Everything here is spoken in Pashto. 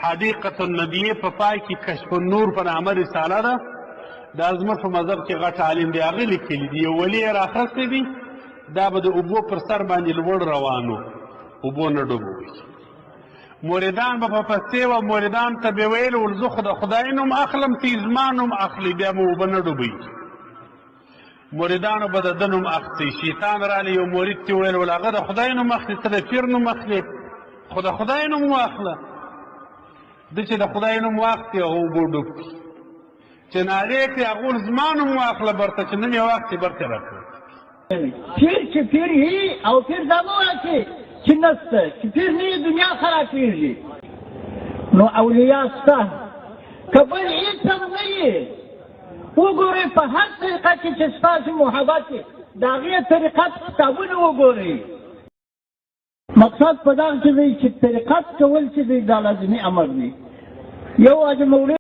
حدیقة النبیه په پای کې کشف النور په نامه رساله ده دا زموږ په مذهب کې غټ عالم دی هغه لیکلي دي یو ولي یې راخستی دي دا به د اوبو پر سر باندې لوړ روان و اوبو نه ډوبوي موریدان به په پستې وه موریدان ته به ویل ول زه خو د خدای نوم اخلم تی زما نوم اخلي بیا به اوبه نه ډوبوي مریدانو به د ده نوم اخلي شیطان رالی یو مرید ته ویل ول هغه د خدای نوم اخلي ته د پیر نوم اخلي خو د خدای نوم واخله ده چې د خدای نوم واخلي هغه اوبو ډوب کړي چې نارې کړي هغه ول زما نوم واخله برته چې نوم یې واخلي برته راکړه پیر چې پیر وي او پیر دا مه وایه چې نسته چې پیر نه وي دنیا خرابېږي نو اولیا شته که بل هېڅ هم نه یې وګورئ په هر طریقه کې چې ستاسو محبت وي د هغې طریقت کتابونه وګورئ مقصد په دغه کې دی چې طریقت کول چې دی دا لازمي امر دی یو حاجي مولوي